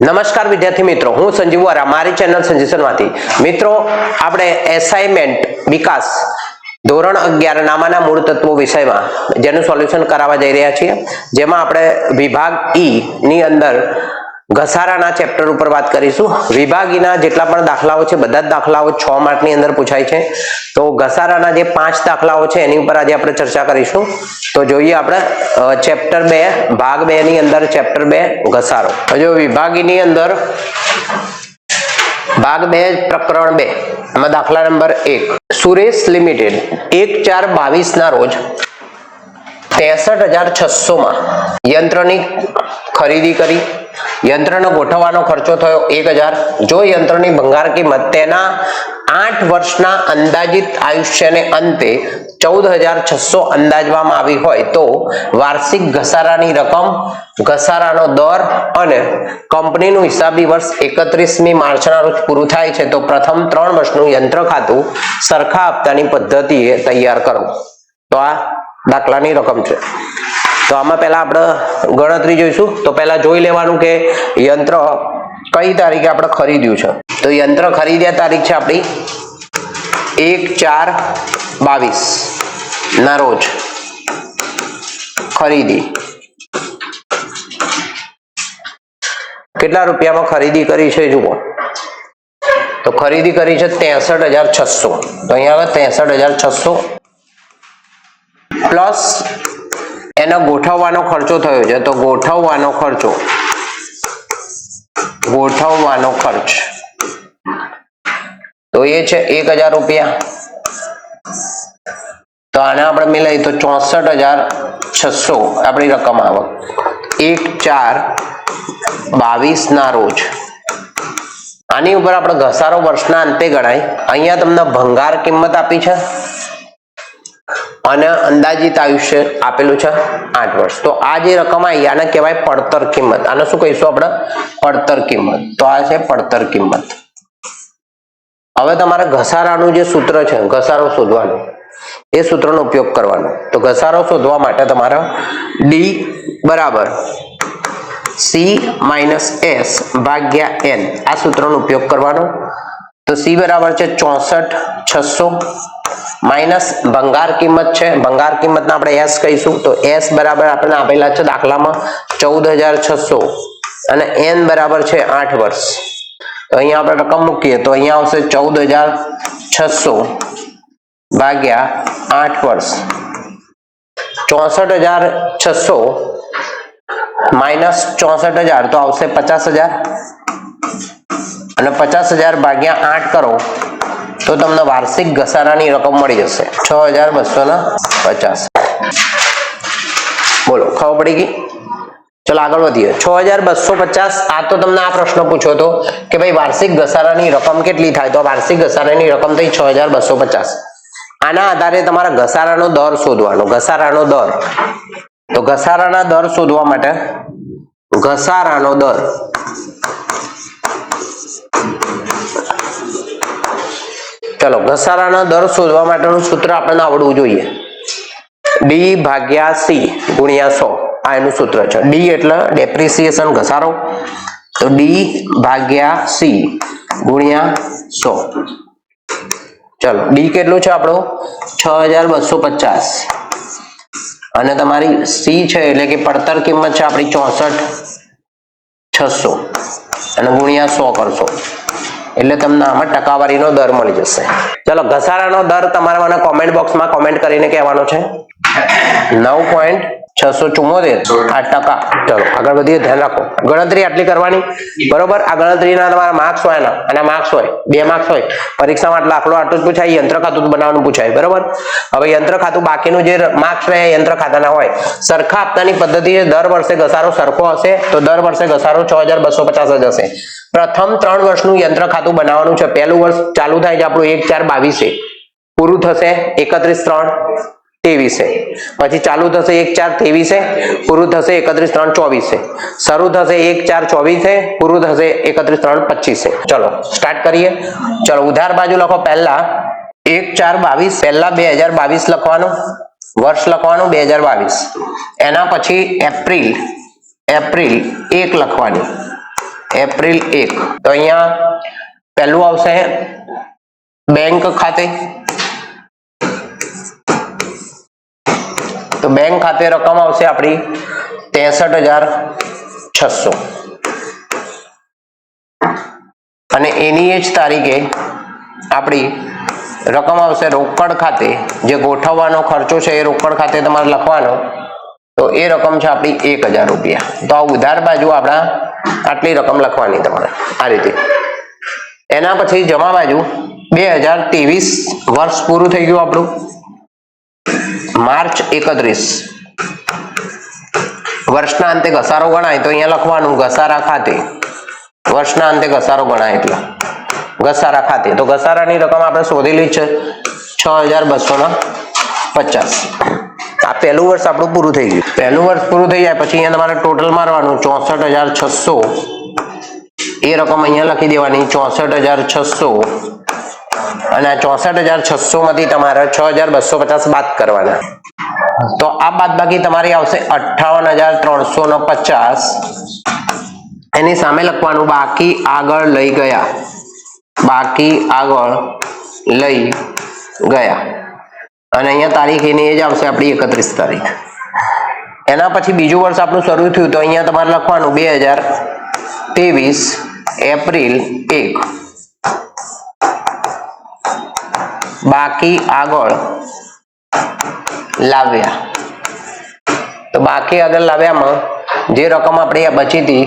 નમસ્કાર વિદ્યાર્થી મિત્રો, હું સંજીવ વોરા, મારી ચેનલ સંજીવનમાંથી. મિત્રો, આપણે એસાઇનમેન્ટ વિકાસ ધોરણ 11 નામાના મૂળ તત્વો વિષયમાં જેનું સોલ્યુશન કરાવવા જઈ રહ્યા છીએ, જેમાં આપણે વિભાગ ઈ ની અંદર ઘસારાના ચેપ્ટર ઉપર વાત કરીશું. વિભાગ ઈ ના જેટલા પણ દાખલાઓ છે બધા જ દાખલાઓ 6 માર્કની અંદર પૂછાય છે. તો ઘસારાના જે 5 દાખલાઓ છે એની ઉપર આજે આપણે ચર્ચા કરીશું. તો જોઈએ આપણે ચેપ્ટર 2 ભાગ 2 ની અંદર ચેપ્ટર 2 ઘસારો. જો વિભાગ ઈ ની અંદર ભાગ 2 પ્રકરણ 2 એમાં દાખલા નંબર 1, સુરેશ લિમિટેડ 1/4/22 ના રોજ 63,600 માં યંત્રની ખરીદી કરી. યંત્રનો ગોઠવવાનો ખર્ચો થયો 1000. જો યંત્રની ભંગાર કિંમત તેના 8 વર્ષના અંદાજિત આયુષ્યને અંતે 14,600 અંદાજવામાં આવી હોય તો વાર્ષિક ઘસારાની રકમ, ઘસારાનો દર અને કંપનીનું હિસાબી વર્ષ 31મી માર્ચના રોજ પૂરું થાય છે તો પ્રથમ 3 વર્ષનું યંત્ર ખાતું સરખા હપ્તાની પદ્ધતિએ તૈયાર કરો. તો આ દાખલાની રકમ છે. તો આમાં પહેલા આપણે ગણતરી જોઈશું. તો પહેલા જોઈ લેવાનું કે યંત્ર કઈ તારીખે આપણે ખરીદ્યું છે. તો યંત્ર ખરીદ્યા તારીખ છે આપણી 1/4/22 ના રોજ ખરીદી. કેટલા રૂપિયામાં ખરીદી કરી છે જુઓ. તો ખરીદી કરી છે 63,600. તો અહીંયા આવે 63,600 પ્લસ એનો ગોઠવવાનો ખર્ચો થયો છે. તો ગોઠવવાનો ખર્ચ તો એ છે 1,000 રૂપિયા. તો આને આપણે મિલાવી તો 64,600 આપણી રકમ આવે 1/4/22 ના રોજ. આની ઉપર આપણે ઘસારો વર્ષના અંતે ગણાય. અહીંયા તમને ભંગાર કિંમત આપી છે અને અંદાજિત આયુષ્ય આપેલું છે 8 વર્ષ. તો આ જે રકમ આવી આને કહેવાય પડતર કિંમત. આને શું કહીશું આપણે? પડતર કિંમત. તો આ છે પડતર કિંમત. હવે તમારે ઘસારાનું જે સૂત્ર છે, ઘસારો શોધવાનો, એ સૂત્રનો ઉપયોગ કરવાનો. તો ઘસારો શોધવા માટે તમારે D બરાબર C - S ભાગ્યા N આ સૂત્રનો ઉપયોગ કરવાનો. તો C બરાબર છે 64,600 માઇનસ ભંગાર કિંમત છે. ભંગાર કિંમતને આપણે S કહીશું. તો S બરાબર આપણે આપેલા છે દાખલામાં 14,600 અને N બરાબર છે 8 વર્ષ. તો અહીંયા આપણે રકમ મૂકીએ તો અહીંયા આવશે 14,600 ભાગ્યા 8 વર્ષ. 64,600 માઇનસ 64,000 તો આવશે 50,000 અને 50,000 ભાગ્યા 8 કરો તો તમને વાર્ષિક ઘસારાની રકમ મળી જશે 6,250. બોલો, ખબર પડી ગઈ? ચલો આગળ વધીએ. 6,250. આ તો તમને આ પ્રશ્ન પૂછ્યો હતો કે ભાઈ વાર્ષિક ઘસારાની રકમ કેટલી થાય? તો વાર્ષિક ઘસારાની રકમ થઈ 6,250. આના આધારે તમારા ઘસારાનો દર શોધવાનો. ઘસારાનો દર. તો ઘસારાના દર શોધવા માટે ઘસારાનો દર ચલો ઘસારાના દર શોધવા માટેનું સૂત્ર આપણને આવડવું જોઈએ. D ભાગ્યા C ગુણ્યા 100 આ એનું સૂત્ર છે. D એટલે ડેપ્રિસિએશન ઘસારો. તો D ભાગ્યા C ગુણ્યા 100. ચલો D કેટલું છે આપણું? 6,250 અને તમારી C છે એટલે કે પડતર કિંમત છે આપણી 64,600 અને ગુણ્યા 100 કરશો એટલે તમને આમાં ટકાવારીનો દર મળી જશે. ચલો ઘસારાનો દર તમારે મને કોમેન્ટ બોક્સમાં કોમેન્ટ કરીને કહેવાનો છે. 9.674 ચલો આગળ વધીએ. ધ્યાન રાખો ગણતરી આટલી કરવાની, બરોબર? આ ગણતરીના તમારા માર્ક્સ હોય ને, અને માર્ક્સ હોય 2 માર્ક્સ હોય પરીક્ષામાં. આટલું જ પૂછાય. યંત્ર ખાતું બનાવવાનું પૂછાય, બરોબર? હવે યંત્ર ખાતું બાકીનું જે માર્ક્સ રહે યંત્ર ખાતાના હોય. સરખા હપ્તાની પદ્ધતિએ દર વર્ષે ઘસારો સરખો હશે તો દર વર્ષે ઘસારો 6,250 જ હશે. પ્રથમ 3 વર્ષનું યંત્ર ખાતું બનાવવાનું છે. પહેલું વર્ષ ચાલુ થાય છે આપણું 1/4/22 પૂરું થશે 31/3/23. પછી ચાલુ થશે 1/4/23 પૂરું થશે 31/3/24. શરૂ થશે 1/4/24 પૂરું થશે 31/3/25. ચલો સ્ટાર્ટ કરીએ. ચલો ઉધાર બાજુ લખો. પહેલા 1/4/22 પહેલા 2022 લખવાનું, વર્ષ લખવાનું 2022. એના પછી એપ્રિલ 1 લખવાની એપ્રિલ 1 તો અહીંયા પહેલું આવશે બેંક ખાતે, તો બેંક ખાતે રકમ આવશે આપણી 63,600 અને એની જ તારીખે આપણી રકમ આવશે રોકડ ખાતે, જે ગોઠવવાનો ખર્ચો છે એ રોકડ ખાતે તમારે લખવાનો, તો એ રકમ છે આપણી 1,000 રૂપિયા. તો આ ઉધાર બાજુ આપણા આટલી રકમ લખવાની તમારે આ રીતે. એના પછી જમા બાજુ 2023 વર્ષ પૂરું થઈ ગયું આપણું, માર્ચ 31 વર્ષના અંતે ઘસારો ગણાય તો અહીંયા લખવાનું ઘસારા ખાતે, વર્ષના અંતે ઘસારો ગણાય એટલે ઘસારા ખાતે. તો ઘસારાની રકમ આપણે શોધેલી છે 6,250. આ પહેલું વર્ષ આપણું પૂરું થઈ ગયું. પહેલું વર્ષ પૂરું થઈ જાય પછી અહીંયા તમારે ટોટલ મારવાનું 64,600, એ રકમ અહીંયા લખી દેવાની 64,600 અને આ 64,600 માંથી તમારે 6,250 બાદ કરવાના. તો આ બાદ બાકી તમારી આવશે 58,350. એની સામે લખવાનું બાકી આગળ લઈ ગયા, બાકી આગળ લઈ ગયા અને અહીંયા તારીખ એની જ આવશે આપણી 31 તારીખ. એના પછી બીજું વર્ષ આપણું શરૂ થયું તો અહીંયા તમારે લખવાનું 2023 એપ્રિલ 1 બાકી આગળ લાવ્યા. તો બાકી આગળ લાવ્યામાં જે રકમ આપણી બચી હતી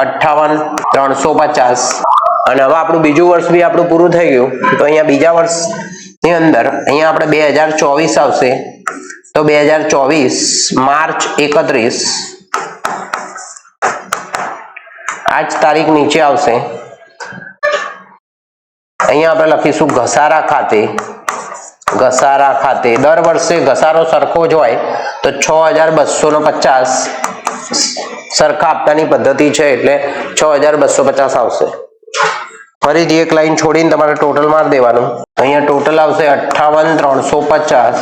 58,350 અને હવે આપણું બીજું વર્ષ બી આપણું પૂરું થઈ ગયું. તો અહીંયા બીજા વર્ષની અંદર અહીંયા આપણે 2024 આવશે, તો 2024 માર્ચ 31 આ જ તારીખ નીચે આવશે. અહીંયા આપણે લખીશું ઘસારા ખાતે, ઘસારા ખાતે. દર વર્ષે ઘસારો સરખો જ હોય તો 6,250 સરખા હપ્તાની પદ્ધતિ છે એટલે 6,250 આવશે. ફરીથી એક લાઈન છોડીને તમારે ટોટલ મારી દેવાનું. અહીંયા ટોટલ આવશે 58,350,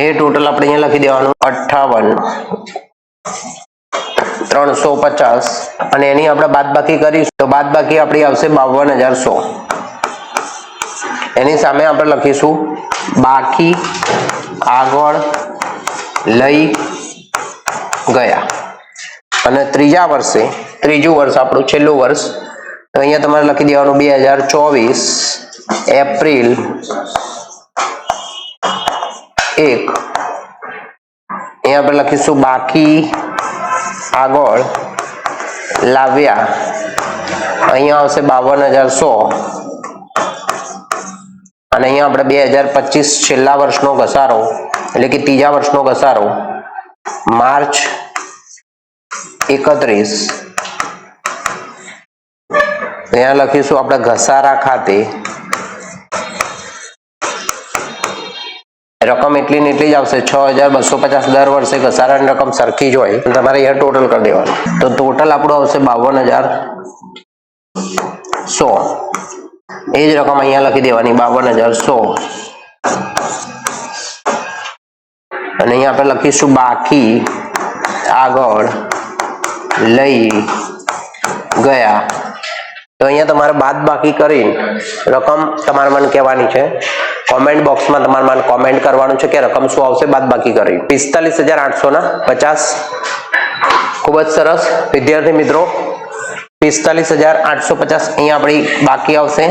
એ ટોટલ આપણે અહીંયા લખી દેવાનું 58,350 અને એની આપણે બાદબાકી કરીશું તો બાદબાકી આપણી આવશે 52,100. એની સામે આપણે લખીશું બાકી આગળ લઈ ગયા અને ત્રીજા વર્ષે, ત્રીજું વર્ષ આપણું છેલ્લું વર્ષ, તો અહીંયા તમારે લખી દેવાનું 2024 એપ્રિલ 1. અહીંયા આપણે લખીશું બાકી આગળ લાવ્યા, અહીંયા આવશે 52,100 અને અહીંયા આપણે 2025 છેલ્લા વર્ષનો ઘસારો એટલે કે ત્રીજા વર્ષનો ઘસારો માર્ચ 31. અહીંયા લખીશું આપણે ઘસારા ખાતે રકમ એટલી ને એટલી જ આવશે 6,250. દર વર્ષે ઘસારાની રકમ સરખી જ હોય, તમારે અહીંયા ટોટલ કરી દેવાનું. તો ટોટલ આપણું આવશે 52,100. એ જ રકમ અહીંયા લખી દેવાની 52,100 અને અહીંયા આપણે લખીશું બાકી આગળ લઈ ગયા. તો અહીંયા તમારે બાદ બાકી કરી રકમ તમારે મને કહેવાની છે. કોમેન્ટ બોક્સમાં તમારે મને કોમેન્ટ કરવાનું છે કે રકમ શું આવશે બાદ બાકી કરી. 45,850. ખૂબ જ સરસ વિદ્યાર્થી મિત્રો, 45,850 અહીંયા આપણી બાકી આવશે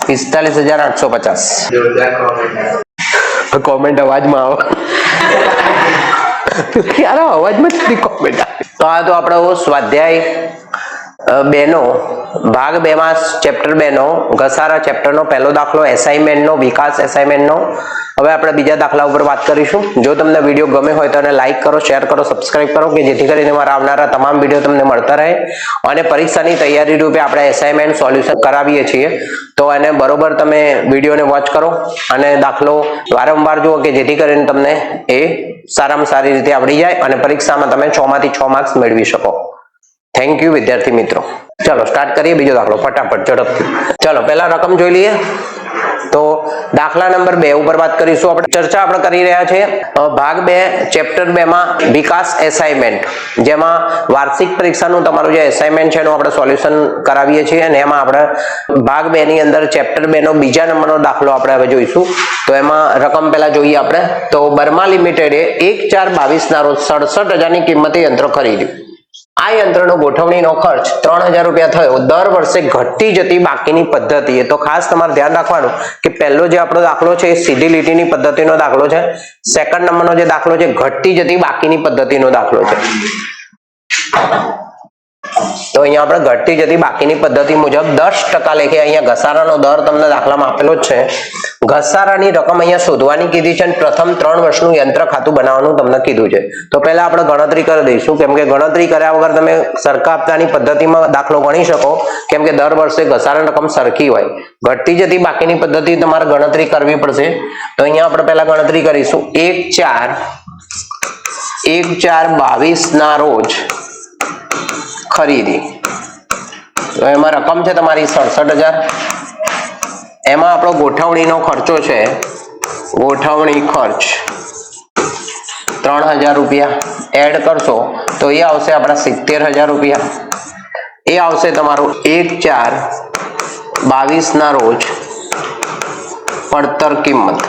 45,850. કોમેન્ટ અવાજમાં આવે યાર, અવાજમાં જ કોમેન્ટ આવે. તો આ તો આપણો સ્વાધ્યાય 2 નો ભાગ 2 માં ચેપ્ટર 2 નો ઘસારા ચેપ્ટરનો પહેલો દાખલો એસાઇનમેન્ટનો, વિકાસ એસાઇનમેન્ટનો. હવે આપણે બીજા દાખલા ઉપર વાત કરીશું. જો તમને વિડીયો ગમે હોય તો એને લાઈક કરો, શેર કરો, સબસ્ક્રાઇબ કરો કે જેથી કરીને મારા આવનારા તમામ વિડીયો તમને મળતા રહે. અને પરીક્ષાની તૈયારી રૂપે આપણે એસાઇનમેન્ટ સોલ્યુશન કરાવીએ છીએ, તો એને બરોબર તમે વિડીયોને વોચ કરો અને દાખલો વારંવાર જુઓ કે જેથી કરીને તમને એ સારામાં સારી રીતે આવડી જાય અને પરીક્ષામાં તમે 6 માંથી 6 માર્ક્સ મેળવી શકો. થેન્ક યુ વિદ્યાર્થી મિત્રો. ચલો સ્ટાર્ટ કરીએ બીજો દાખલો ફટાફટ ઝડપથી. ચલો પહેલા રકમ જોઈ લઈએ. તો દાખલા નંબર 2 ઉપર વાત કરીશું. આપણે ચર્ચા આપણે કરી રહ્યા છીએ ભાગ 2 ચેપ્ટર 2 માં વિકાસ એસાઇનમેન્ટ, જેમાં વાર્ષિક પરીક્ષાનું તમારું જે એસાઇનમેન્ટ છે એનું આપણે સોલ્યુશન કરાવીએ છીએ અને એમાં આપણે ભાગ 2 ની અંદર ચેપ્ટર 2 નો બીજા નંબરનો દાખલો આપણે હવે જોઈશું. તો એમાં રકમ પહેલા જોઈએ આપણે. તો બર્મા લિમિટેડે 1/4/22 ના રોજ 67,000 ની કિંમતે યંત્ર ખરીદ્યું. આ યંત્રનો ગોઠવણીનો ખર્ચ 3,000 રૂપિયા થયો. દર વર્ષે ઘટતી જતી બાકીની પદ્ધતિ. તો ખાસ તમારે ધ્યાન રાખવાનું કે પહેલો જે આપણો દાખલો છે એ સીધી લીટીની પદ્ધતિનો દાખલો છે. સેકન્ડ નંબરનો જે દાખલો છે ઘટતી જતી બાકીની પદ્ધતિનો દાખલો છે. તો અહીંયા આપણે ઘટતી જતી બાકીની પદ્ધતિ મુજબ 10% લેખે અહીંયા ઘસારાનો દર તમને દાખલામાં આપેલો જ છે. ઘસારાની રકમ અહીંયા શોધવાની કીધી છે અને પ્રથમ 3 વર્ષનું યંત્ર ખાતું બનાવવાનું તમને કીધું છે. તો પહેલા આપણે ગણતરી કરી દઈશું, કેમ કે ગણતરી કર્યા વગર તમે સરખા હપ્તાની પદ્ધતિમાં દાખલો ગણી શકો, કેમ કે દર વર્ષે ઘસારાની રકમ સરખી હોય. ઘટતી જતી બાકીની પદ્ધતિ તમારે ગણતરી કરવી પડશે. તો અહીંયા આપણે પહેલા ગણતરી કરીશું. 1/4/22 ના રોજ ખરીદી. તો એમાં રકમ છે તમારી 67,000. એમાં આપણો ગોઠવણીનો ખર્ચો છે, ગોઠવણી ખર્ચ 3,000 રૂપિયા એડ કરશો તો એ આવશે આપણા 70,000 રૂપિયા. એ આવશે તમારું 1/4/22 ના રોજ પડતર કિંમત.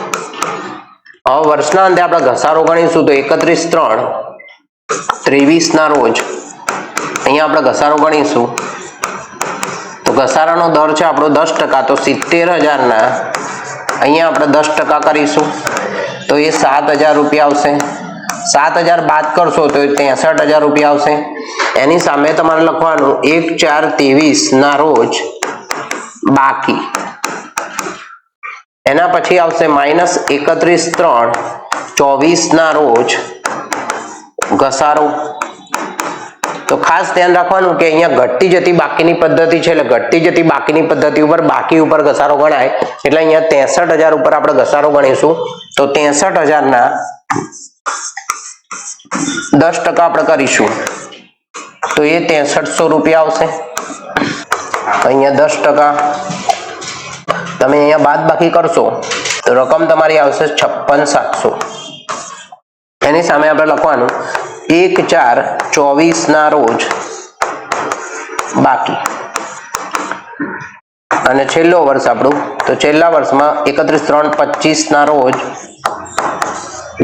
હવે વર્ષના અંતે આપણે ઘસારો ગણીશું તો 31/3/23 ના રોજ અહીંયા આપણે ઘસારો ગણીશું. તો ઘસારાનો દર છે આપણો 10%. તો 70,000 ના અહીંયા આપણે 10% કરીશું તો એ 7,000 રૂપિયા આવશે. 7,000 બાદ કરશો તો 63,000 રૂપિયા આવશે. એની સામે તમારે લખવાનું 1/4/23 ના રોજ બાકી. એના પછી આવશે -31/3/24 ના રોજ ઘસારો. તો ખાસ ધ્યાન રાખવાનું કે અહીંયા ઘટતી જતી બાકીની પદ્ધતિ છે, એટલે ઘટતી જતી બાકીની પદ્ધતિ ઉપર બાકી ઉપર ઘસારો ગણાય. એટલે અહીંયા 63,000 ઉપર આપણે ઘસારો ગણીશું. તો 63,000 ના 10% આપણે કરીશું તો એ 6300 રૂપિયા આવશે. અહીંયા 10% તમે અહીંયા બાદ બાકી કરશો તો રકમ તમારી આવશે 56,700. એની સામે આપણે લખવાનું 1/4/24 ના રોજ બાકી. અને છેલ્લો વર્ષ આપણું, તો છેલ્લા વર્ષમાં 31/3/25 ના રોજ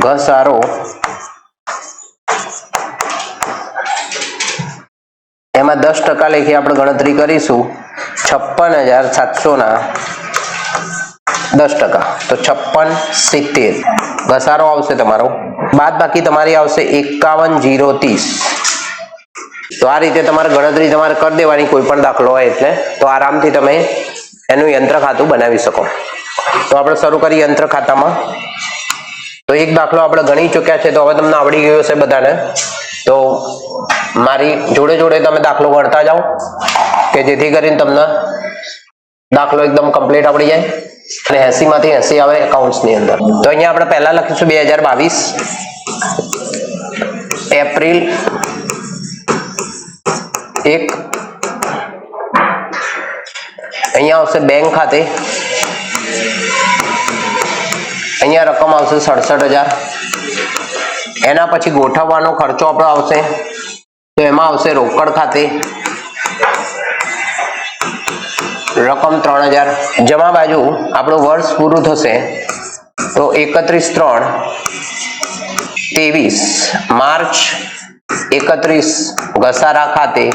ઘસારો. એમાં 10% લેખી આપણે ગણતરી કરીશું. 56,700 ના 10%, તો 56,70 ઘસારો આવશે તમારો. બાદ બાકી તમારી આવશે 51,030. તો આ રીતે તમારે ગણતરી તમારે કરી દેવાની કોઈ પણ દાખલો હોય એટલે. તો આરામથી તમે એનું યંત્ર ખાતું બનાવી શકો. તો આપણે શરૂ કરીએ યંત્ર ખાતામાં. તો એક દાખલો આપણે ગણી ચૂક્યા છે, તો હવે તમને આવડી ગયો છે બધાને. તો મારી જોડે જોડે તમે દાખલો ગણતા જાઓ કે જેથી કરીને તમને દાખલો એકદમ કમ્પ્લીટ આવડી જાય અને 80 માંથી 80 આવે એકાઉન્ટ્સ ની અંદર. તો અહીંયા આપણે પહેલા લખીશું 2022 એપ્રિલ 1. અહીંયા આવશે બેંક ખાતે. અહીંયા રકમ આવશે 67,000. એના પછી ગોઠવવાનો ખર્ચો આપણો આવશે, તો એમાં આવશે રોકડ ખાતે રકમ 3,000. જમા બાજુ આપણું વર્ષ પૂરું થશે તો 31/3/23 માર્ચ 31 ઘસારા ખાતે.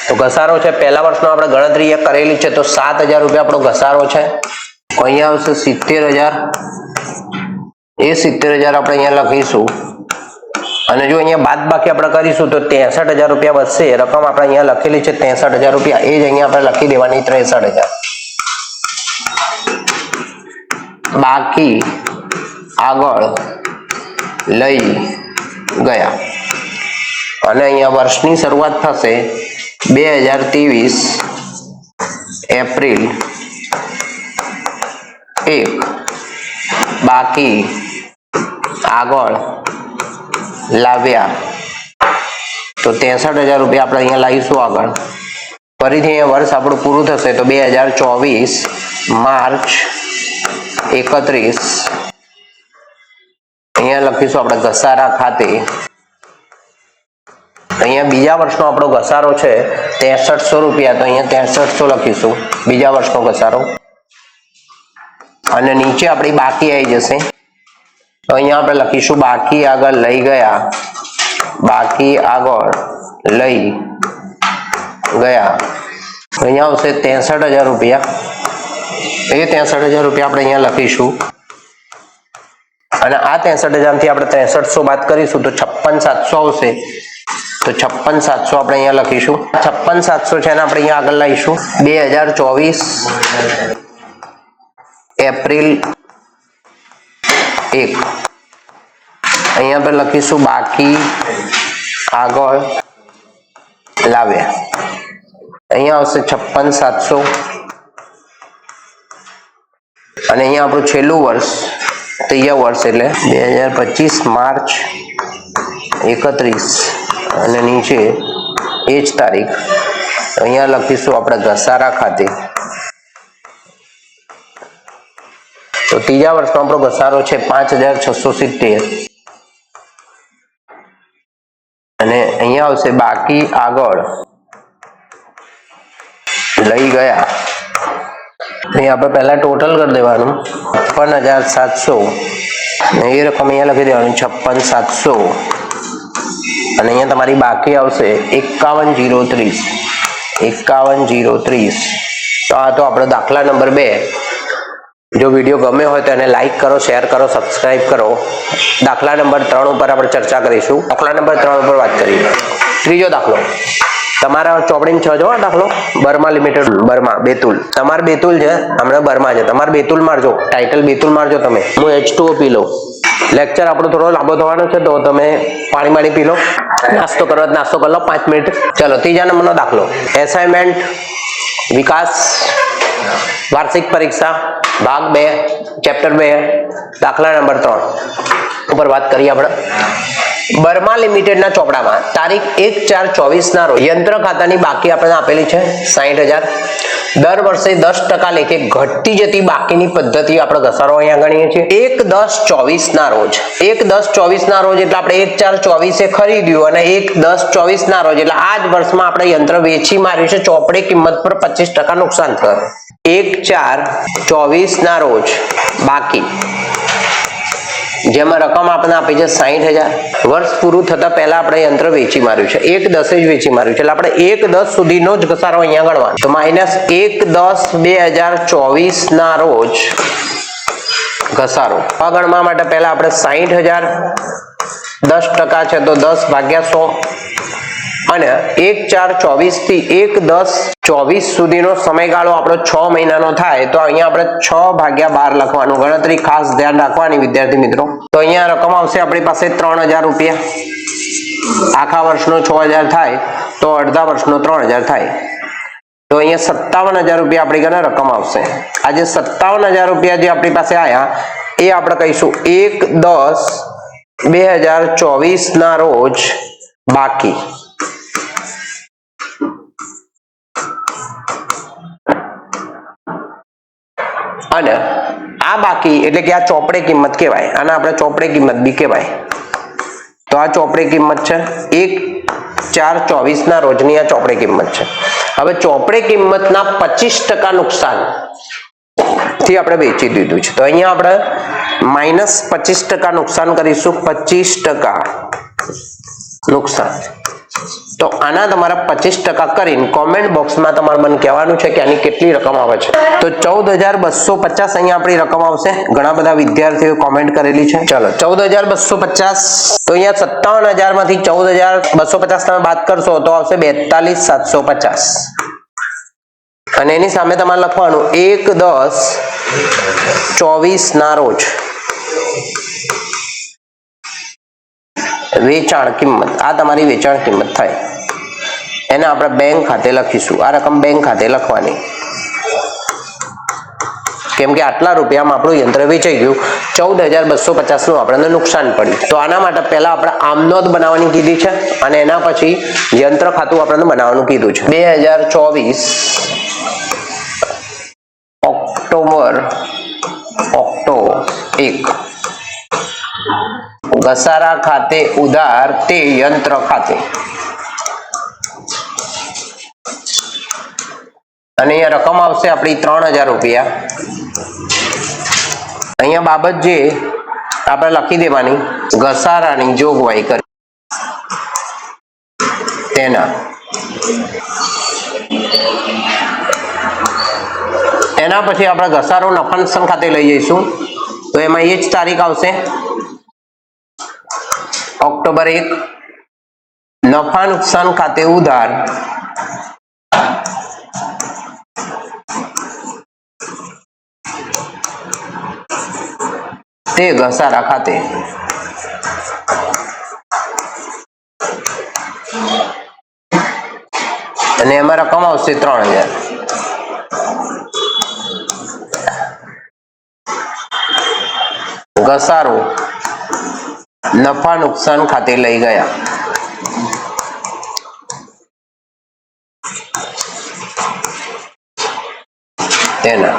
તો ઘસારો છે પહેલા વર્ષનો આપણે ગણતરી કરેલી છે, તો 7,000 રૂપિયા આપણો ઘસારો છે. અહીંયા આવશે 70,000. એ 70,000 આપણે અહીંયા લખીશું. અને જો અહીંયા બાદ બાકી આપણે કરીશું તો 63,000 રૂપિયા વધશે. રકમ આપણે અહીંયા લખેલી છે 63,000 રૂપિયા, એ જ અહીંયા આપણે લખી દેવાની 63,000. બાકી આગળ લઈ ગયા. અને અહીંયા વર્ષની શરૂઆત થશે 2023 એપ્રિલ 1. બાકી આગળ લાવ્યા. તો 63,000 રૂપિયા આપણે અહીંયા લાવીશું આગળ. ફરીથી અહીંયા વર્ષ આપણું પૂરું થશે તો 2024 માર્ચ 31. અહીંયા લખીશું આપણે ઘસારા ખાતે. અહીંયા બીજા વર્ષનો આપણો ઘસારો છે 6300 રૂપિયા, તો અહીંયા 6300 લખીશું બીજા વર્ષનો ઘસારો. અને નીચે આપણી બાકી આવી જશે તો અહીંયા આપણે લખીશું બાકી આગળ લઈ ગયા, બાકી આગળ લઈ ગયા. અહીંયા આવશે 63000 રૂપિયા. એ 63000 રૂપિયા આપણે અહીંયા લખીશું. અને આ 63000 થી આપણે 6300 બાદ કરીશું તો 56700 આવશે. તો 56700 આપણે અહીંયા લખીશું. 56700 છે એને આપણે અહીંયા આગળ લાવીશું 2024 એપ્રિલ 1. અહીંયા આપણે લખીશું બાકી આગળ લાવ્યા. અહીંયા આવશે 56700. અને અહીંયા આપણું છેલ્લું વર્ષ ત્રીજા વર્ષ એટલે 2025 માર્ચ 31. અને નીચે એ જ તારીખ અહીંયા લખીશું આપણે ઘસારા ખાતે. તો ત્રીજા વર્ષનો આપણો ઘસારો છે 5670. અને અહીંયા આવશે બાકી આગળ લઈ ગયા. અહીંયા આપણે પહેલા ટોટલ કરી દેવાનું 55700 એ રકમ અહીંયા લખી દેવાની 56700. અને અહીંયા તમારી બાકી આવશે 51030. તો આ તો આપણો દાખલા નંબર 2. જો વિડીયો ગમે હોય તો એને લાઈક કરો, શેર કરો, સબસ્ક્રાઇબ કરો. દાખલા નંબર 3 ઉપર આપણે ચર્ચા કરીશું. દાખલા નંબર 3 ઉપર વાત કરીએ. ત્રીજો દાખલો તમારા ચોપડીમાં 6 જો દાખલો બર્મા લિમિટેડ, બર્મા બેતુલ. તમારે બેતુલ છે, હમણાં બર્મા છે. તમારે બેતુલ મારજો, ટાઇટલ બેતુલ મારજો. તમે હું H2O પી લો. લેક્ચર આપણો થોડો લાંબો થવાનો છે તો તમે પાણી પી લો. નાસ્તો કરો, નાસ્તો કરી લો 5 મિનિટ. ચલો ત્રીજા નંબરનો દાખલો એસાઇનમેન્ટ વિકાસ વાર્ષિક પરીક્ષા ભાગ 2 ચેપ્ટર 2 દાખલા નંબર 3 ઉપર વાત કરીએ આપણે. બર્મા લિમિટેડના ચોપડામાં તારીખ 1/4/24 ના રોજ યંત્ર ખાતાની બાકી આપણને આપેલી છે 60000. દર વર્ષે 10% લેખે ઘટતી જતી બાકીની પદ્ધતિ આપણે ઘસારો અહીંયા ગણીએ છીએ. 1/10/24 ના રોજ 1/10/24 ના રોજ એટલે આપણે 1/4/24 ખરીદ્યું અને 1/10/24 ના રોજ એટલે આ જ વર્ષમાં આપણે યંત્ર વેચી માર્યું છે. ચોપડે કિંમત પર 25% નુકસાન થયું. 1/4/24 ના રોજ બાકી જેમાં રકમ આપણને આપી છે 60000. વર્ષ પૂરું થતા પહેલા આપણે યંત્ર વેચી માર્યું છે. 1/10 જ વેચી માર્યું છે એટલે આપણે 1/10 સુધીનો જ ઘસારો અહીંયા ગણવાનો. તો -1/10/2024 ના રોજ ઘસારો ગણવા માટે પહેલા આપણે 60000 10% છે તો 10/100 અને 1/4/24 થી 1/10/24 સુધીનો સમયગાળો આપણો 6 મહિનાનો થાય તો અહીંયા આપણે 6/12 લખવાનું. ગણતરી ખાસ ધ્યાન રાખવાની વિદ્યાર્થી મિત્રો. તો અહીંયા રકમ આવશે આપણી પાસે 3000 રૂપિયા. આખા વર્ષનો 6000 થાય તો અડધા વર્ષનો 3000 થાય તો અહીંયા 57000 રૂપિયા આપણી ઘરે રકમ આવશે. આજે 57000 રૂપિયા જે આપણી પાસે આયા એ આપણે કહીશું 1/10/2024 ના રોજ બાકી. અને આ બાકી એટલે કે આ ચોપડે કિંમત કહેવાય. આને આપણે ચોપડે કિંમત બી કહેવાય. તો આ ચોપડે કિંમત છે 1/4/24 ના રોજની આ ચોપડે કિંમત છે. હવે ચોપડે કિંમતના 25% નુકસાન થી આપણે વેચી દીધું છે તો અહીંયા આપણે -25% નુકસાન કરીશું. 25% નુકસાન. તો આના તમારા 25% કરીને કોમેન્ટ બોક્સમાં તમારે મને કહેવાનું છે કે આની કેટલી રકમ આવે છે. તો 14250 અહીંયા આપણી રકમ આવશે. ઘણા બધા વિદ્યાર્થીઓ કોમેન્ટ કરેલી છે. ચલો 14250 તો અહીંયા 57000 માંથી 14250 તમે બાદ કરશો તો આવશે 42750. અને એની સામે તમારે લખવાનું 1/10/24 ના રોજ વેચાણ કિંમત. આ તમારી વેચાણ કિંમત થાય. એને આપણે બેંક ખાતે લખીશું. આ રકમ બેંક ખાતે લખવાની. કેમ કે આટલા રૂપિયામાં આપણું યંત્ર વેચાઈ ગયું, 14,250 નું આપણને નુકસાન પડ્યું. તો આના માટે પહેલા આપણે આમનોંધ બનાવવાની કીધી છે અને એના પછી યંત્ર ખાતું આપણને બનાવવાનું કીધું છે. 2024 ઓક્ટો 1 ઘસારા ખાતે ઉધાર તે યંત્ર ખાતે. અને અહીંયા રકમ આવશે આપણી 3,000 રૂપિયા. અહીંયા બાબત જે આપણે લખી દેવાની ઘસારાની જોગવાઈ કરી તેના. એના પછી આપણે ઘસારો નફા નુકસાન ખાતે લઈ જઈશું. તો એમાં એ જ તારીખ આવશે ઓક્ટોબર 1. નફા નુકસાન ખાતે ઉધાર તે ઘસારા ખાતે. અને એમાં રકમ આવશે 3,000. ઘસારો નફા નુકસાન ખાતે લઈ ગયા. તેના.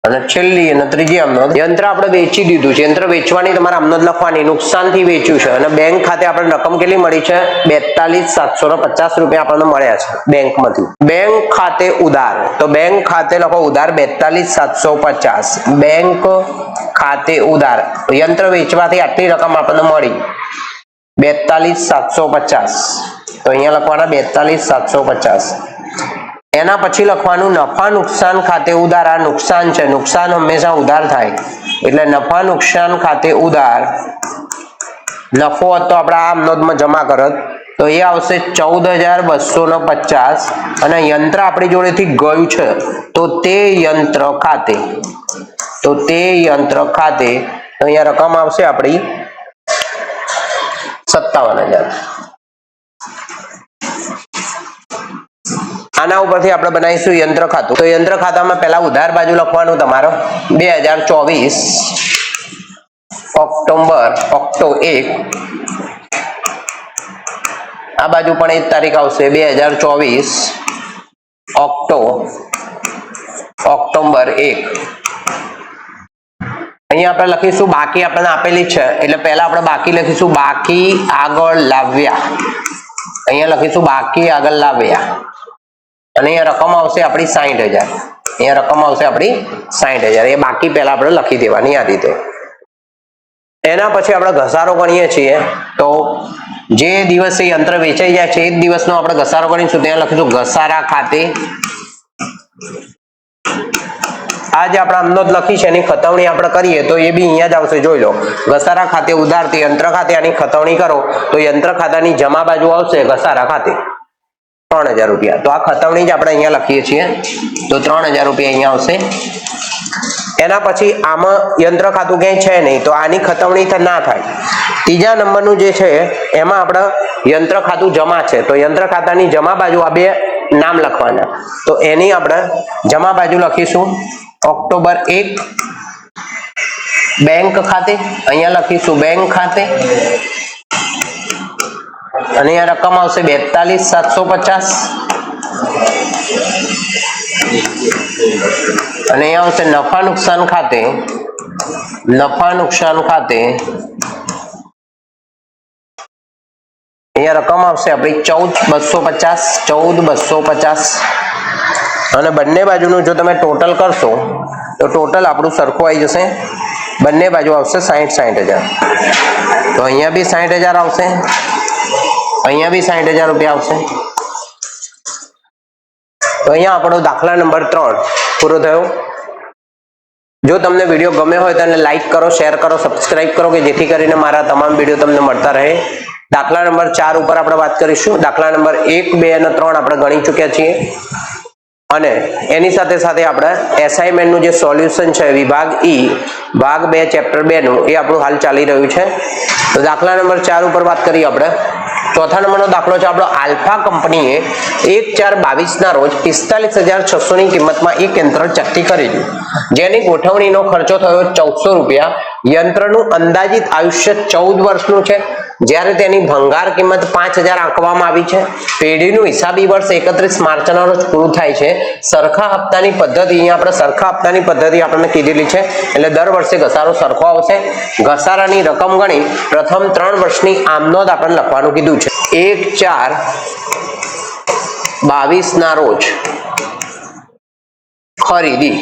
અને છેલ્લી અને ત્રીજી આમનોંધ, યંત્ર આપણે વેચી દીધું છે. યંત્ર વેચવાની તમારે આમનોંધ લખવાની, નુકસાન થી વેચ્યું છે અને બેંક ખાતે આપણે રકમ કેટલી મળી છે? 42,750 રૂપિયા આપણને મળ્યા છે બેંકમાંથી. બેંક ખાતે ઉધાર, તો બેંક ખાતે લખો ઉધાર 42,750. બેંક ખાતે ઉધાર, યંત્ર વેચવાથી આટલી રકમ આપણને મળી 42,750. તો અહીંયા લખવાના 42,750. એના પછી લખવાનું નફા નુકસાન ખાતે ઉધાર. આ નુકસાન છે, નુકસાન હંમેશા ઉધાર થાય એટલે નફા નુકસાન ખાતે ઉધાર. નફો હતો આપણે આ નોંધમાં જમા કરત તો એ આવશે 14,250. અને યંત્ર આપણી જોડેથી ગયું છે તો તે યંત્ર ખાતે, તો તે યંત્ર ખાતે અહીંયા રકમ આવશે આપણી 57,000. આના ઉપરથી આપણે બનાવીશું યંત્ર ખાતું. તો યંત્ર ખાતામાં પહેલા ઉધાર બાજુ લખવાનું તમારો 2024 ઓક્ટો 1. આ બાજુ પણ એ જ તારીખ આવશે 2024 ઓક્ટોબર 1. અહીંયા આપણે લખીશું બાકી આપણને આપેલી છે એટલે પહેલા આપણે બાકી લખીશું બાકી આગળ લાવ્યા. અહીંયા લખીશું બાકી આગળ લાવ્યા અને અહીંયા રકમ આવશે આપણી 60,000. અહીંયા રકમ આવશે આપણી 60,000. એ બાકી પહેલા આપણે લખી દેવાની આ રીતે. એના પછી આપણે ઘસારો ગણીએ છીએ તો જે દિવસે યંત્ર વેચાઈ જાય છે એ જ દિવસનો આપણે ઘસારો ગણીશું. ત્યાં લખીશું ઘસારા ખાતે. આ જે આપણે આમનોંધ લખી છે એની ખતવણી આપણે કરીએ તો એ બી અહીંયા જ આવશે. જોઈ લો, ઘસારા ખાતે ઉધાર તે યંત્ર ખાતે આની ખતવણી કરો તો યંત્ર ખાતાની જમા બાજુ આવશે ઘસારા ખાતે 3,000 રૂપિયા. તો આ ખતવણી જ આપણે અહીંયા લખીએ છીએ તો 3,000 રૂપિયા અહીંયા આવશે. એના પછી આમાં યંત્ર ખાતું ક્યાંય છે નહીં તો આની ખતવણી ના થાય. ત્રીજા નંબરનું જે છે એમાં આપણે યંત્ર ખાતું જમા છે તો યંત્ર ખાતાની જમા બાજુ આ બે નામ લખવાના. તો એની આપણે જમા બાજુ લખીશું ઓક્ટોબર 1 બેંક ખાતે. અહીંયા લખીશું બેંક ખાતે અને અહીંયા રકમ આવશે 42,750. અને અહીંયા આવશે નફા નુકસાન ખાતે. નફા નુકસાન ખાતે અહીંયા રકમ આવશે આપણી 14,250. અને બંને બાજુનું જો તમે ટોટલ કરશો તો ટોટલ આપણું સરખું આવી જશે. બંને બાજુ આવશે 60,000. તો અહીંયા બી 60,000 આવશે, અહીંયા બી 60,000 રૂપિયા આવશે. તો અહીંયા આપણો દાખલા નંબર 3 પૂરો થયો. જો તમને વિડીયો ગમે હોય તો એને લાઈક કરો, શેર કરો, સબસ્ક્રાઇબ કરો કે જેથી કરીને મારા તમામ વિડીયો તમને મળતા રહે. દાખલા નંબર 4 ઉપર આપણે વાત કરીશું. દાખલા નંબર 1, 2 અને 3 આપણે ગણી ચૂક્યા છીએ અને એની સાથે સાથે આપણે એસાઇનમેન્ટનું જે સોલ્યુશન છે વિભાગ ઈ ભાગ 2 ચેપ્ટર 2 નું એ આપણું હાલ ચાલી રહ્યું છે. તો દાખલા નંબર 4 ઉપર વાત કરીએ આપણે ચોથા નંબરનો દાખલો છે આપણો આલ્ફા કંપનીએ 1/4/22 ના રોજ 45,600 ની કિંમતમાં એક યંત્ર ચકતી ખરીદ્યું, જેની ગોઠવણીનો ખર્ચો થયો 1,400 રૂપિયા. યંત્રનું અંદાજિત આયુષ્ય 14 વર્ષનું છે, જ્યારે તેની ભંગાર કિંમત 5,000 આંકવામાં આવી છે. પેઢીનું હિસાબી વર્ષ 31 માર્ચના રોજ પૂરું થાય છે. સરખા હપ્તાની પદ્ધતિ, અહીંયા આપણે સરખા હપ્તાની પદ્ધતિ આપણને કીધેલી છે, એટલે દર વર્ષે ઘસારો સરખો આવશે. ઘસારાની રકમ ગણી પ્રથમ 3 વર્ષની આમનોંધ આપણને લખવાનું કીધું છે. 1/4/22 ના રોજ ખરીદી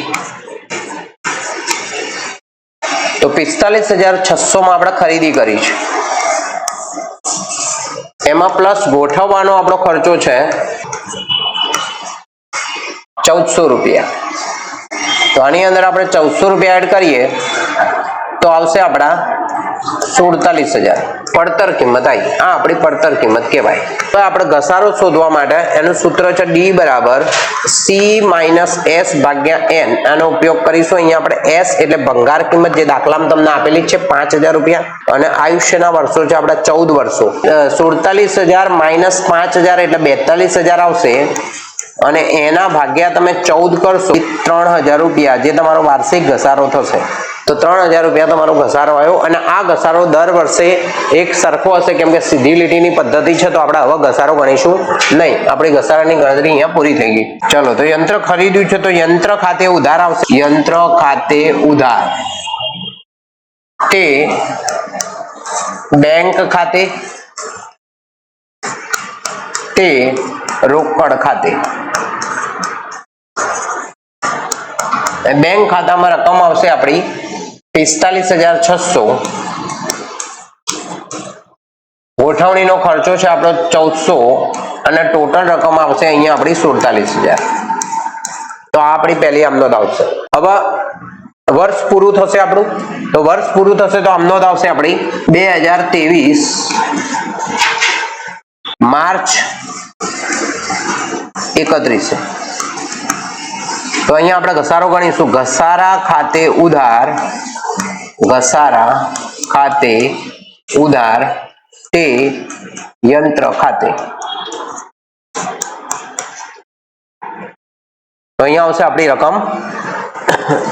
તો 45,600 માં આપણે ખરીદી કરી છે. એમાં પ્લસ ગોઠવવાનો આપણો ખર્ચો છે 1,400 રૂપિયા. તો આની અંદર આપણે 1,400 રૂપિયા એડ કરીએ તો આવશે આપણા 47,000. પડતર કિંમત આવી. આ આપણી પડતર કિંમત કહેવાય. તો આપણે ઘસારો શોધવા માટે એનું સૂત્ર છે D = C - S / N. આનો ઉપયોગ કરીશું. અહીંયા આપણે S એટલે ભંગાર કિંમત, જે દાખલામાં તમને આપેલી છે 5,000 રૂપિયા, અને આયુષ્યના વર્ષો છે આપણા 14 વર્ષો. 47,000 - 5,000 એટલે 42,000 આવશે, અને એના ભાગ્યા તમે 14 કરશો 3,000 રૂપિયા, જે તમારો વાર્ષિક ઘસારો થશે. તો 3,000 રૂપિયા તમારો ઘસારો આવ્યો, અને આ ઘસારો દર વર્ષે એક સરખો હશે, કેમ કે સીધી લીટીની પદ્ધતિ છે. તો આપણે હવે ઘસારો ગણીશું નહીં. આપણી ઘસારાની ગણતરી અહીંયા પૂરી થઈ ગઈ. ચલો, તો યંત્ર ખરીદ્યું છે, તો યંત્ર ખાતે ઉધાર આવશે. યંત્ર ખાતે ઉધાર તે બેંક ખાતે, તે રોકડ ખાતે. બેંક ખાતામાં રકમ આવશે આપણી 45,600. ગોઠવણીનો ખર્ચો છે આપણો 1,400, અને ટોટલ રકમ આવશે અહીંયા આપણી 47,000. તો આ આપણી પહેલી આમનોંધ આવશે. હવે વર્ષ પૂરું થશે આપણું, તો વર્ષ પૂરું થશે તો આમનોંધ આવશે આપણી 2023 માર્ચ 31. તો અહીંયા આપણે ઘસારો ગણીશું. ઘસારા ખાતે ઉધાર, ઘસારા ખાતે ઉધાર તે યંત્ર ખાતે. તો અહીંયા આવશે આપણી રકમ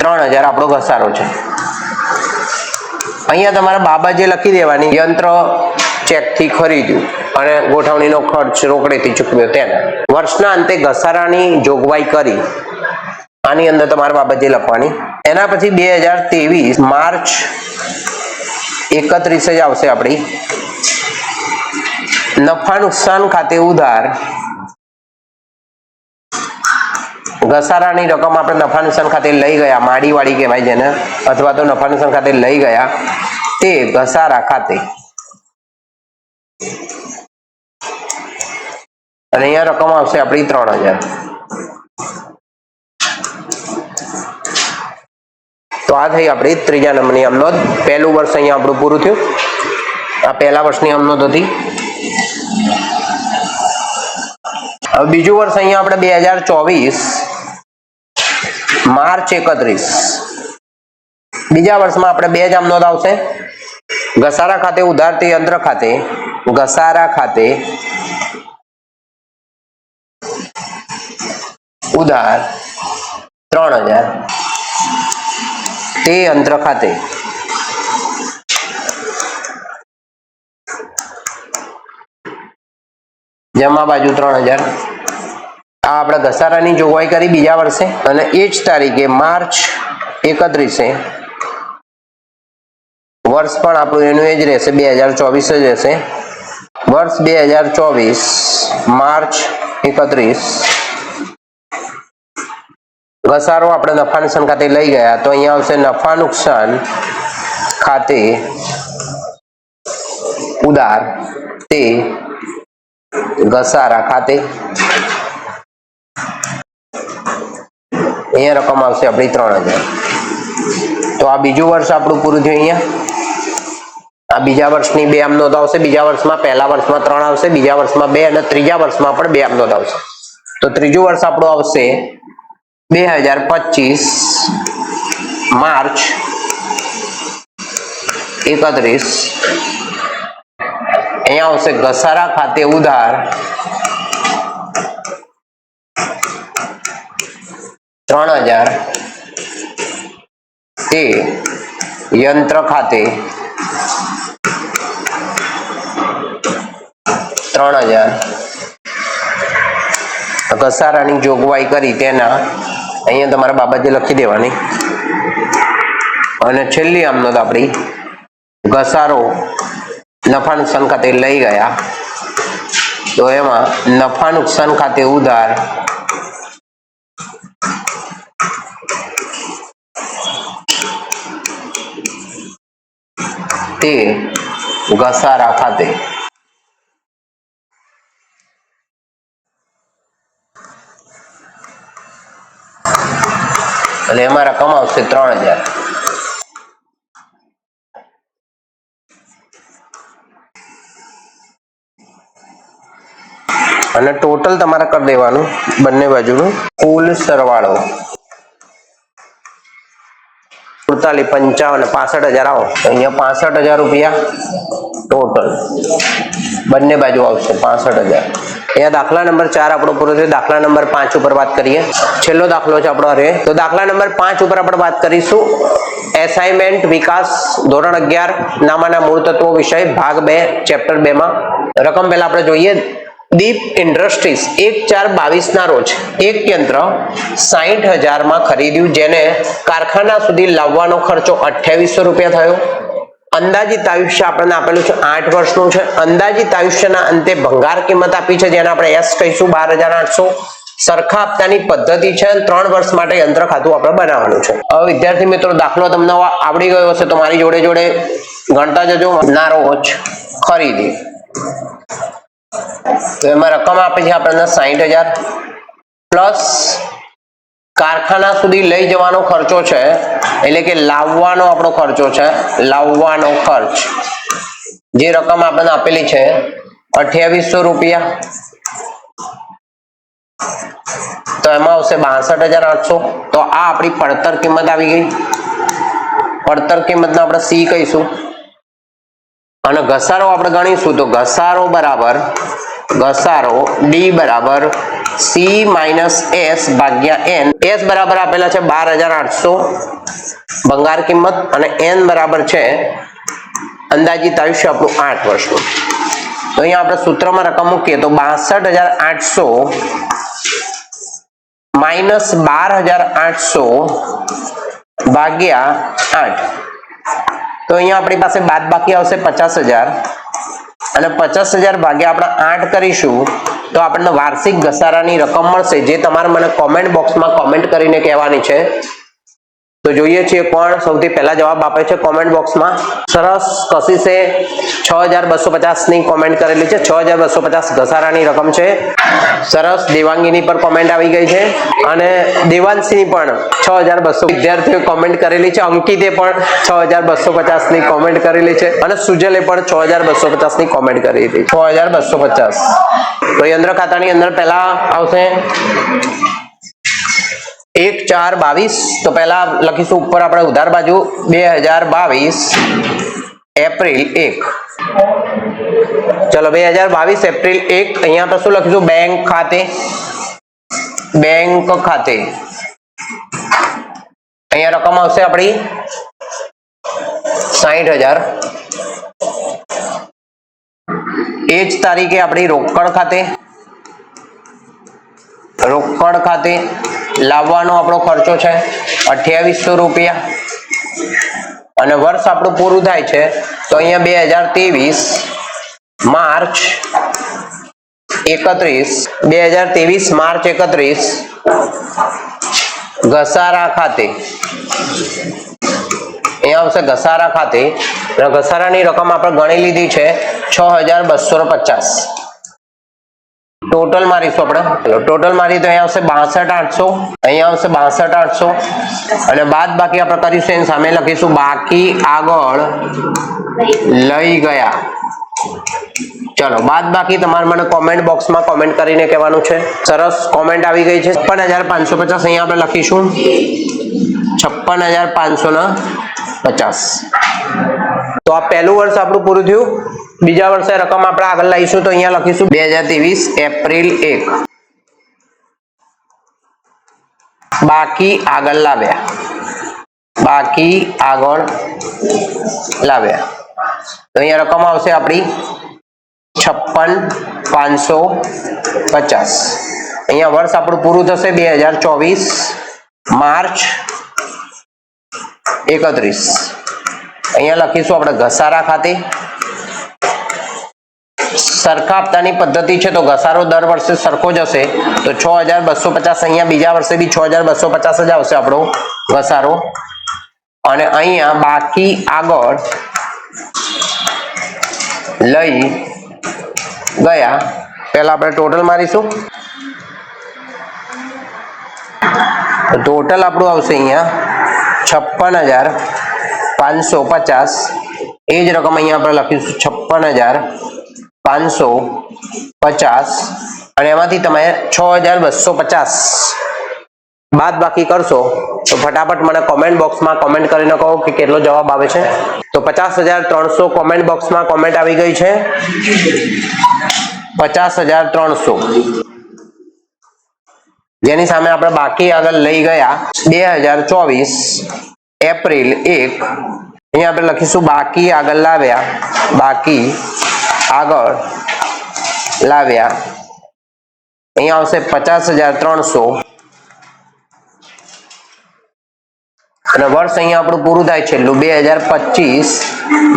3,000. આપણો ઘસારો છે. અહીંયા તમારે બાબત લખી દેવાની, યંત્ર ચેકથી ખરીદ્યું અને ગોઠવણીનો ખર્ચ રોકડેથી ચૂકવ્યો તેના. વર્ષના અંતે ઘસારાની જોગવાઈ કરી, આની અંદર તમારે બાબત લખવાની. એના પછી 2023 માર્ચ 31 જ આવશે આપણી. નફા નુકસાન ખાતે ઉધાર, ઘસારાની રકમ આપણે નફા નુકસાન ખાતે લઈ ગયા, માડીવાળી કહેવાય જેને, અથવા તો નફા નુકસાન ખાતે લઈ ગયા, તે ઘસારા ખાતે. અને અહીંયા રકમ આવશે આપણી 3,000. તો આ થઈ આપણી ત્રીજા નંબરની આમનોંધ. પહેલું વર્ષ અહીંયા આપણું પૂરું થયું. આ પહેલા વર્ષની આમનોંધ હતી. હવે બીજું વર્ષ અહીંયા આપણે 2024 માર્ચ 31. બીજા વર્ષમાં આપણે બે જ આમનોંધ આવશે. ઘસારા ખાતે ઉધાર તે યંત્ર ખાતે, ઘસારા ખાતે ઉધાર 3,000 તે યંત્ર ખાતે. જમા બાજુ 3,000. આ આપણે ઘસારાની જોગવાઈ કરી બીજા વર્ષે, અને એ જ તારીખે માર્ચ 31 વર્ષ પણ આપણું એનું એ જ રહેશે, 2024 જ રહેશે. વર્ષ 2024 માર્ચ 31. ઘસારો આપણે નફા નુકસાન ખાતે લઈ ગયા, તો અહીંયા આવશે નફા નુકસાન ખાતે ઉધાર તે ઘસારા ખાતે. અહીંયા રકમ આવશે આપણી 3,000. તો આ બીજું વર્ષ આપણું પૂરું થયું. અહીંયા આ બીજા વર્ષની બે આમનોંધ આવશે. બીજા વર્ષમાં પહેલા વર્ષમાં 3 આવશે, બીજા વર્ષમાં 2, અને ત્રીજા વર્ષમાં પણ 2 આમનોંધ આવશે. તો ત્રીજું વર્ષ આપણું આવશે 2025 માર્ચ 31. અહીંયા અહીંયા આવશે ઘસારા ખાતે ઉધાર 3000 તે યંત્ર ખાતે 3000 ઘસારાની જોગવાઈ કરી તેના અહીંયા તમારે બાબતે લખી દેવાની અને છેલ્લી આમનોંધ આપણી ઘસારો નફા નુકસાન ખાતે લઈ ગયા તો એમાં નફા નુકસાન ખાતે ઉધાર તે ઘસારા ખાતે અને એમાં રકમ આવશે 3000 અને ટોટલ તમારે કરી દેવાનું બંને બાજુનું કુલ સરવાળો 48, 55, 65,000 આવો તો અહીંયા 65,000 રૂપિયા ટોટલ બંને બાજુ આવશે 65,000. અહીંયા દાખલા નંબર 4 આપણો પૂરો થયો. દાખલા નંબર 5 ઉપર વાત કરીએ. છેલ્લો દાખલો છે આપણો રે. તો દાખલા નંબર 5 ઉપર આપણે વાત કરીશું એસાઇનમેન્ટ વિકાસ ધોરણ 11 નામાના મૂળ તત્વો વિષય ભાગ 2 ચેપ્ટર 2 માં રકમ પહેલા આપણે જોઈએ. દીપ ઇન્ડસ્ટ્રીઝ 1/4/22 ના રોજ એક યંત્ર 60,000 માં ખરીદ્યું જેને કારખાના સુધી લાવવાનો ખર્ચો 2800 રૂપિયા થયો. અંદાજિત આયુષ્ય આપણને આપેલું છે 8 વર્ષનું છે. અંદાજિત આયુષ્યના અંતે ભંગાર કિંમત આપી છે જેને આપણે S કહીશું 12,800. સરખા હપ્તાની પદ્ધતિ છે. 3 વર્ષ માટે યંત્ર ખાતું આપણે બનાવવાનું છે. હવે વિદ્યાર્થી મિત્રો દાખલો તમને આવડી ગયો હશે તો મારી જોડે જોડે ગણતા જજો. ના રોજ ખરીદી તો એમાં રકમ આપી છે આપણને 60,000 પ્લસ કારખાના સુધી લઈ જવાનો ખર્ચો છે એટલે કે લાવવાનો આપણો ખર્ચો છે. લાવવાનો ખર્ચ જે રકમ આપણને આપેલી છે 2800 રૂપિયા તો એમાં આવશે 62,800. તો આ આપણી પડતર કિંમત આવી ગઈ. પડતર કિંમતને આપણે C કહીશું અને ઘસારો આપણે ગણીશું તો ઘસારો બરાબર ઘસારો D બરાબર C માઇનસ S ભાગ્યા N. S બરાબર આપેલા છે 12,800 ભંગાર કિંમત અને N બરાબર છે અંદાજિત આયુષ્ય આપણું 8 વર્ષનું. તો અહીંયા આપણે સૂત્રમાં રકમ મૂકીએ તો 62,800 માઇનસ 12,800 ભાગ્યા 8. તો અહીંયા આપણી પાસે બાદ બાકી આવશે 50,000 અને 50,000 ભાગ્યા આપણે 8 કરીશું તો આપણને વાર્ષિક ઘસારાની રકમ મળશે જે તમારે મને કોમેન્ટ બોક્સમાં કોમેન્ટ કરીને કહેવાની છે. તો જોઈએ છીએ કોણ સૌથી પહેલા જવાબ આપે છે કોમેન્ટ બોક્સમાં. સરસ કશિશે 6,250 ની કોમેન્ટ કરેલી છે. 6,250 ઘસારાની રકમ છે. સરસ દેવાંગીની પર કોમેન્ટ આવી ગઈ છે અને દેવાંશીની પણ 6,200 વિદ્યાર્થીઓ કોમેન્ટ કરેલી છે. અંકિતે પણ 6,250 ની કોમેન્ટ કરેલી છે અને સુજલે પણ 6,250 ની કોમેન્ટ કરેલી છે. 6,250. તો યંત્ર ખાતાની અંદર પહેલા આવશે 1/4/22. તો પહેલા લખીશું ઉપર આપણે ઉધાર બાજુ 2022 એપ્રિલ 1. ચલો 2022 એપ્રિલ 1. અહીંયા આપણે શું લખીશું બેંક ખાતે. બેંક ખાતે અહીંયા રકમ આવશે આપણી 60,000. એ જ તારીખે આપણી રોકડ ખાતે લાવવાનો આપણો ખર્ચો છે 2800 રૂપિયા અને વર્ષ આપણું પૂરું થાય છે તો અહીંયા 2023 માર્ચ 31 ઘસારા ખાતે અહીંયા આવશે ઘસારા ખાતે અને ઘસારાની રકમ આપણે ગણી લીધી છે 6,250. ટોટલ મારીશું આપણે. ટોટલ મારી તો અહીંયા આવશે 62,800. અહીંયા આવશે 62,800 અને બાદ બાકી આપણે કરીશું એની સામે લખીશું બાકી આગળ લઈ ગયા. ચલો બાદ બાકી તમારે મને કોમેન્ટ બોક્સમાં કોમેન્ટ કરીને કહેવાનું છે. સરસ કોમેન્ટ આવી ગઈ છે 56,550. અહીંયા આપણે લખીશું 56,550. તો તો આ પહેલું વર્ષ આપણું પૂરું થયું. બીજા વર્ષે રકમ આપણે આગળ લાવીશું તો અહીંયા લખીશું 2023 એપ્રિલ 1. બાકી આગળ લાવ્યા. તો અહીંયા રકમ આવશે આપણી 56,550. અહીંયા વર્ષ આપણું પૂરું થશે 2024 માર્ચ 31. અહીંયા લખીશું આપણે ઘસારા ખાતે. સરખા હપ્તાની પદ્ધતિ છે તો ઘસારો દર વર્ષે સરખો જ હશે. તો 6,250 અહીંયા બીજા વર્ષે બી 6,250 જ આવશે આપણો ઘસારો. અને અહીંયા બાકી આગળ લઈ ગયા. પહેલા આપણે ટોટલ મારીશું. ટોટલ આપણું આવશે અહીંયા 56,550. એ જ રકમ અહીંયા આપણે લખીશું 56,550. અને એમાંથી તમે 6,250 બાદ બાકી કરશો તો ફટાફટ મને કોમેન્ટ બોક્સમાં કોમેન્ટ કરીને કહો કે કેટલો જવાબ આવે છે. તો 50,300 કોમેન્ટ બોક્સમાં કોમેન્ટ આવી ગઈ છે. 50,300 જેની સામે આપણે બાકી આગળ લઈ ગયા 2024 એપ્રિલ 1. અહીંયા આપણે લખીશું બાકી આગળ લાવ્યા. અહીંયા આવશે 50,300. અને વર્ષ અહીંયા આપણું પૂરું થાય છેલ્લું 2025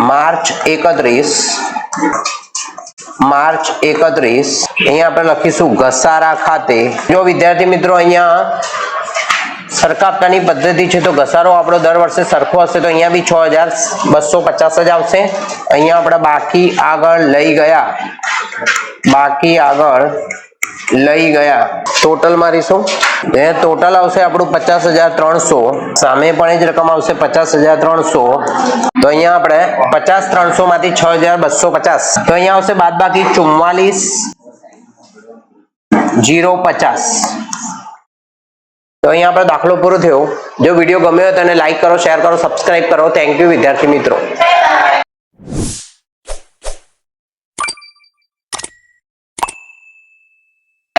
માર્ચ 31. અહીંયા આપણે લખીશું ઘસારા ખાતે. જો વિદ્યાર્થી મિત્રો અહીંયા સરખા હપ્તાની પદ્ધતિ છે તો ઘસારો આપણો દર વર્ષે સરખો હશે તો અહીંયા બી 6,250 જ આવશે. અહીંયા આપણે બાકી આગળ લઈ ગયા ટોટલ મારીશું. ટોટલ આવશે આપણું 50,300. સામે પણ એ જ રકમ આવશે 50,300. તો અહીંયા આપણે 50,300 માંથી 6,250 તો અહીંયા આવશે બાદ બાકી 44,050. તો અહીંયા આપણો દાખલો પૂરો થયો. જો વિડીયો ગમ્યો હોય તો એને લાઈક કરો, શેર કરો, સબસ્ક્રાઇબ કરો. થેન્ક યુ વિદ્યાર્થી મિત્રો.